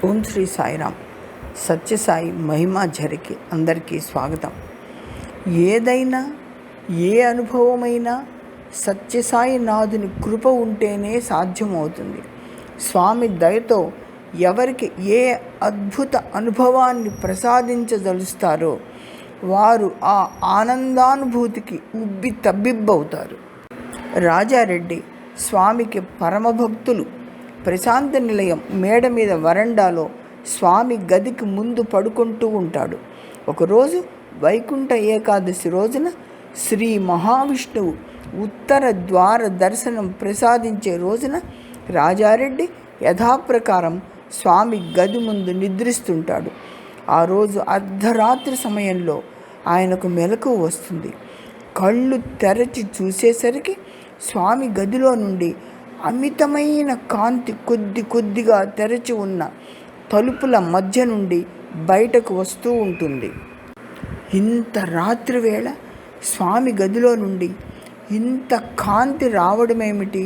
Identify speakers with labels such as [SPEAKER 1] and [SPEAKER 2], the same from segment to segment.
[SPEAKER 1] ఓం శ్రీ సాయిరామ్. సత్యసాయి మహిమా ఝరికి అందరికీ స్వాగతం. ఏదైనా ఏ అనుభవమైనా సత్యసాయి నాథుని కృప ఉంటేనే సాధ్యమవుతుంది. స్వామి దయతో ఎవరికి ఏ అద్భుత అనుభవాన్ని ప్రసాదించదలుస్తారో వారు ఆ ఆనందానుభూతికి ఉబ్బి తబ్బిబ్బవుతారు. రాజారెడ్డి స్వామికి పరమభక్తులు. ప్రశాంత నిలయం మేడ మీద వరండాలో స్వామి గదికి ముందు పడుకుంటూ ఉంటాడు. ఒకరోజు వైకుంఠ ఏకాదశి రోజున శ్రీ మహావిష్ణువు ఉత్తర ద్వార దర్శనం ప్రసాదించే రోజున రాజారెడ్డి యథాప్రకారం స్వామి గది ముందు నిద్రిస్తుంటాడు. ఆ రోజు అర్ధరాత్రి సమయంలో ఆయనకు మెలకువ వస్తుంది. కళ్ళు తెరచి చూసేసరికి స్వామి గదిలో నుండి అమితమైన కాంతి కొద్ది కొద్దిగా తెరచి ఉన్న తలుపుల మధ్య నుండి బయటకు వస్తూ ఉంటుంది. ఇంత రాత్రి వేళ స్వామి గదిలో నుండి ఇంత కాంతి రావడమేమిటి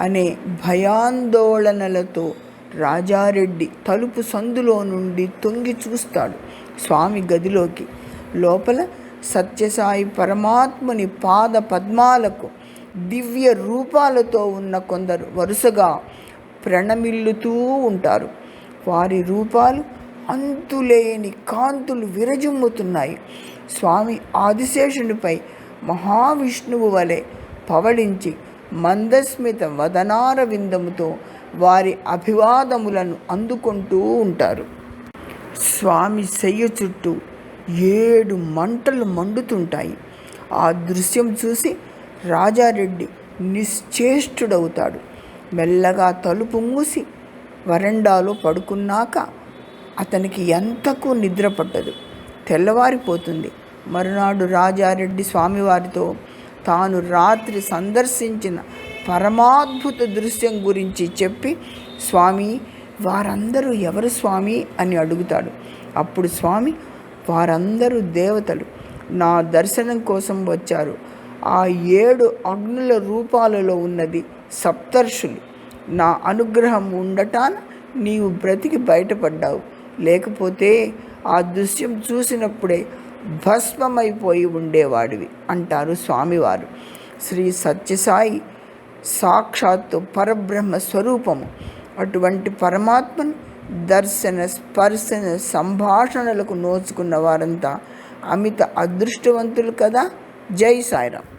[SPEAKER 1] అనే భయాందోళనలతో రాజారెడ్డి తలుపు సందులో నుండి తొంగి చూస్తాడు స్వామి గదిలోకి. లోపల సత్యసాయి పరమాత్మని పాద పద్మాలకు దివ్య రూపాలతో ఉన్న కొందరు వరుసగా ప్రణమిల్లుతూ ఉంటారు. వారి రూపాలు అంతులేని కాంతులు విరజిమ్ముతున్నాయి. స్వామి ఆదిశేషునిపై మహావిష్ణువు వలె పవళించి మందస్మిత వదనార విందముతో వారి అభివాదములను అందుకుంటూ ఉంటారు. స్వామి శయ్య చుట్టూ 7 మంటలు మండుతుంటాయి. ఆ దృశ్యం చూసి రాజారెడ్డి నిశ్చేష్టుడవుతాడు. మెల్లగా తలుపు మూసి వరండాలో పడుకున్నాక అతనికి ఎంతకు నిద్ర పట్టదు. తెల్లవారిపోతుంది. మరునాడు రాజారెడ్డి స్వామివారితో తాను రాత్రి సందర్శించిన పరమాద్భుత దృశ్యం గురించి చెప్పి, స్వామి, వారందరూ ఎవరు స్వామి అని అడుగుతాడు. అప్పుడు స్వామి, వారందరూ దేవతలు, నా దర్శనం కోసం వచ్చారు. ఆ 7 అగ్నుల రూపాలలో ఉన్నది సప్తర్షులు. నా అనుగ్రహం ఉండటాన నీవు బ్రతికి బయటపడ్డావు. లేకపోతే ఆ దృశ్యం చూసినప్పుడే భస్మమైపోయి ఉండేవాడివి అంటారు స్వామివారు. శ్రీ సత్యసాయి సాక్షాత్తు పరబ్రహ్మ స్వరూపము. అటువంటి పరమాత్మను దర్శన స్పర్శన సంభాషణలకు నోచుకున్న వారంతా అమిత అదృష్టవంతులు కదా. జై సాయిరామ్.